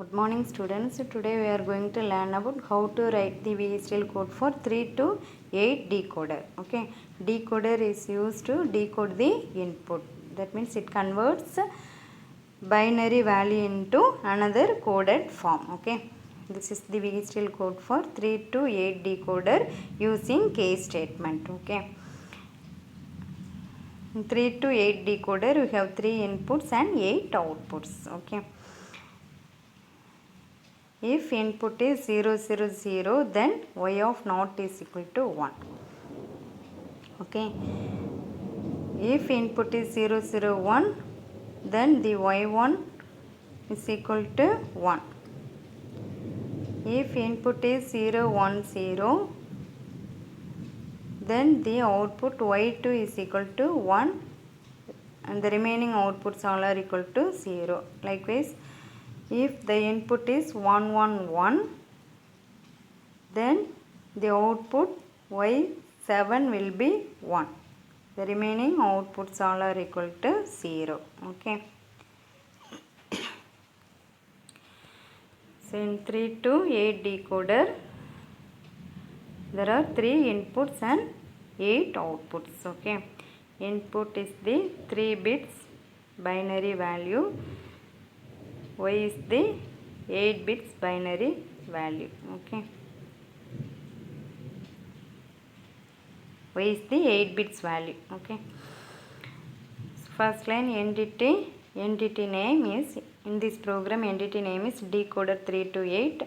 Good morning students. Today we are going to learn about how to write the VHDL code for 3 to 8 decoder. Okay, decoder is used to decode the input. That means it converts binary value into another coded form. Okay, this is the VHDL code for 3 to 8 decoder using case statement. Okay, in 3 to 8 decoder we have 3 inputs and 8 outputs. Okay, if input is 0 0 0, then y of naught is equal to 1. Okay, if input is 0 0 1, then the y1 is equal to 1. If input is 0 1 0, then the output y2 is equal to 1 and the remaining outputs all are equal to 0. Likewise, if the input is 1 1 1, then the output y7 will be 1. The remaining outputs all are equal to 0. Okay. So in 3 to 8 decoder, there are 3 inputs and 8 outputs. Okay. Input is the 3 bits binary value. Y is the 8 bits binary value. Okay. Y is the 8 bits value. Okay. First line entity name is, in this program entity name is decoder 3 to 8,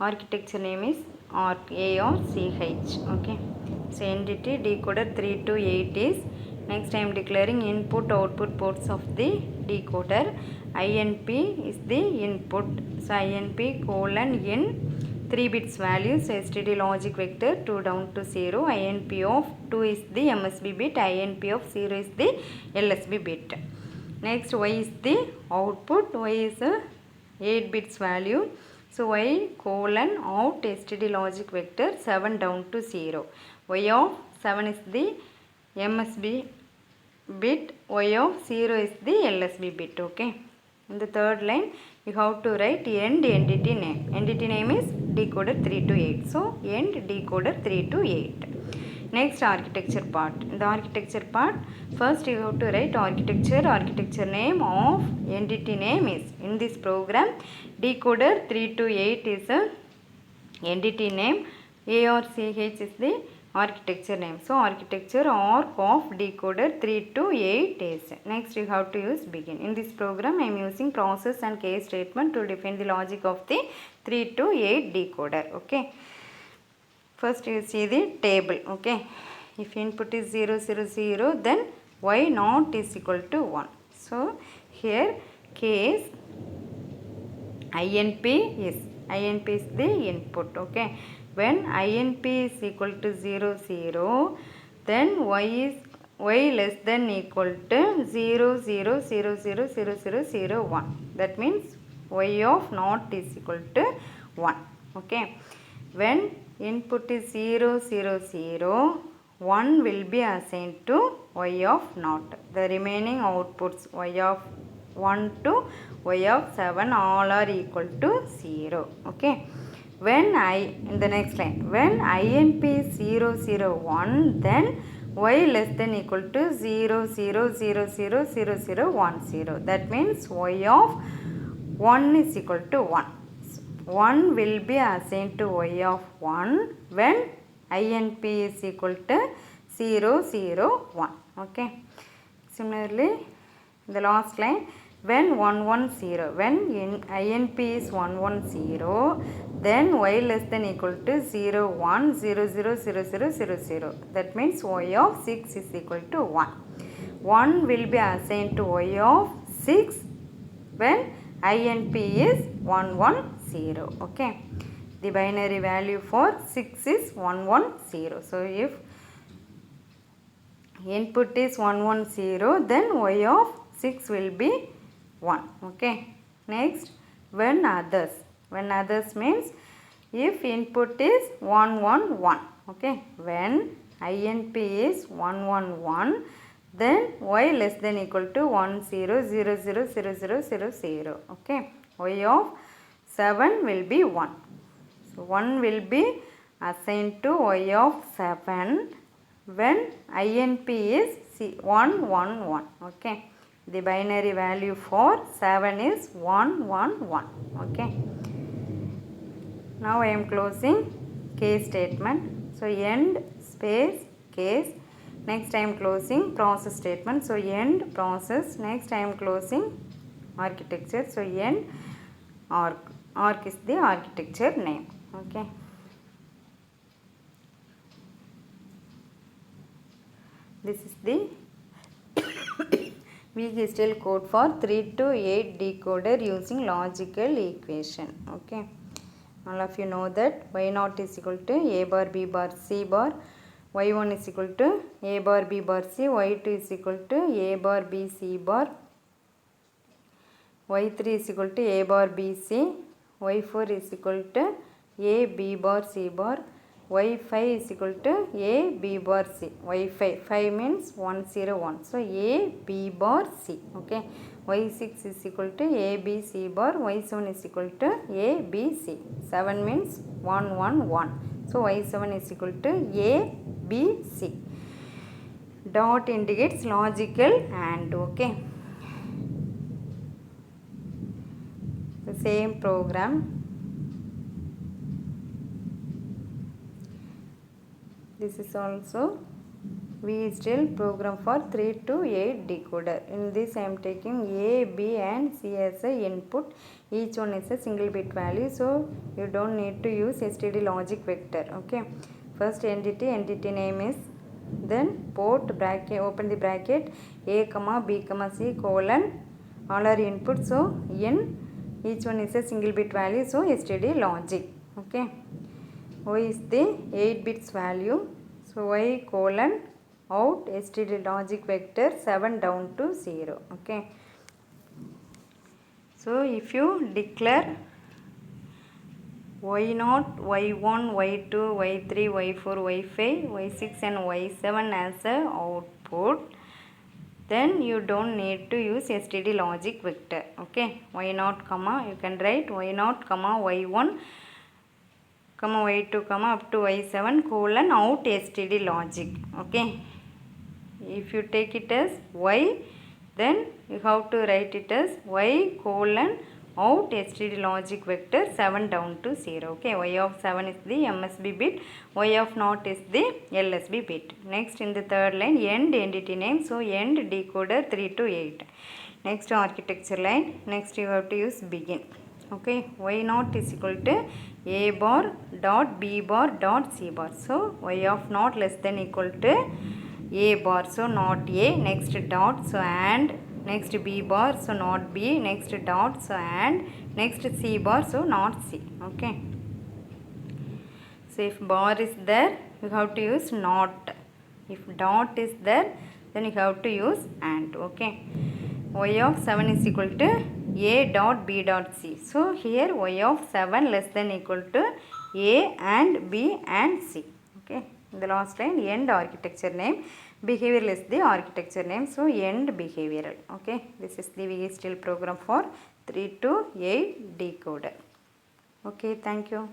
architecture name is A or CH. Okay, so entity decoder 3 to 8 is, next I am declaring input output ports of the decoder. INP is the input, so INP colon in 3 bits value, so STD logic vector 2 down to 0. INP of 2 is the MSB bit, INP of 0 is the LSB bit. Next Y is the output, Y is a 8 bits value, so Y colon out STD logic vector 7 down to 0. Y of 7 is the MSB bit, Y of 0 is the LSB bit. Okay. In the third line, you have to write end entity name. Entity name is decoder 3 to 8. So, end decoder 3 to 8. Next, architecture part. In the architecture part, first you have to write architecture name of entity name is, in this program, decoder 3 to 8 is a entity name, A or CH is the architecture name. So, architecture arc of decoder 3 to 8 is. Next, you have to use begin. In this program, I am using process and case statement to define the logic of the 3 to 8 decoder. Okay. First, you see the table. Okay. If input is 0 0 0, then y naught is equal to 1. So, here case INP is the input. Okay. When INP is equal to 0 0, then y less than equal to 0 0 0 0 0 0 0 1. That means y of naught is equal to 1. Okay. When input is 0 0 0, 1 will be assigned to y of naught. The remaining outputs y of 1 to y of 7 all are equal to 0. Okay. When in the next line, when INP is 0 0 1, then y less than equal to 0 0 0 0 0 0 1 0. That means y of 1 is equal to 1. 1 will be assigned to y of 1 when INP is equal to 0 0 1. Okay. Similarly, the last line, when 1 1 0, when INP is 1 1 0, then y less than equal to 0 1 0 0 0 0 0 0. That means y of 6 is equal to 1. 1 will be assigned to y of 6 when INP is 1 1 0. Okay. The binary value for 6 is 1 1 0. So, if input is 1 1 0, then y of 6 will be 1. Okay. Next, when others means if input is 1 1 1. Okay. When INP is 1 1 1, then y less than equal to 1 0 0 0 0 0 0 0. Okay. Y of 7 will be 1. So 1 will be assigned to y of 7 when INP is 1 1 1. Okay. The binary value for 7 is 1 1 1. Okay. Now I am closing case statement. So end space case. Next I am closing process statement. So end process. Next I am closing architecture. So end arc. Arc is the architecture name. Okay. This is the VHDL code for 3 to 8 decoder using logical equation. Okay. All of you know that y0 is equal to a bar b bar c bar, y1 is equal to a bar b bar c, y2 is equal to a bar b c bar, y3 is equal to a bar b c, y4 is equal to a b bar c bar, y5 is equal to a b bar c. Y5 5 means 1 0 1. So a b bar c. Okay. y6 is equal to a b c bar, y7 is equal to a b c. 7 means 1 1 1. So y7 is equal to a b c. Dot indicates logical and. Okay. The same program. This is also VHDL program for 3 to 8 decoder. In this I am taking A, B and C as a input. Each one is a single bit value. So you don't need to use STD logic vector. Okay. First entity name is, then port bracket, open the bracket, A, B, C colon, all are input. So in each one is a single bit value. So STD logic. Okay. Y is the 8 bits value. So y colon out STD logic vector 7 down to 0. Okay. So if you declare y0, y1, y2, y3, y4, y5, y6 and y7 as a output, then you don't need to use STD logic vector. Okay. y0 comma, you can write y0 comma y1 comma y2 comma up to y7 colon out STD logic. Okay. If you take it as y, then you have to write it as y colon out STD logic vector 7 down to 0. Okay. Y of 7 is the MSB bit, y of 0 is the LSB bit. Next in the third line end entity name. So end decoder 3 to 8. Next architecture line. Next you have to use begin. Okay, y0 is equal to a bar dot b bar dot c bar. So y of 0 less than equal to a bar, so not a. Next dot, so and. Next b bar, so not b. Next dot, so and. Next c bar, so not c. Okay. So if bar is there, you have to use not. If dot is there, then you have to use and. Okay. Y of 7 is equal to a dot b dot c. So here y of 7 less than equal to a and b and c. Okay. In the last line end architecture name, behavioral is the architecture name. So end behavioral. Okay. This is the VHDL program for 3 to 8 decoder. Okay. Thank you.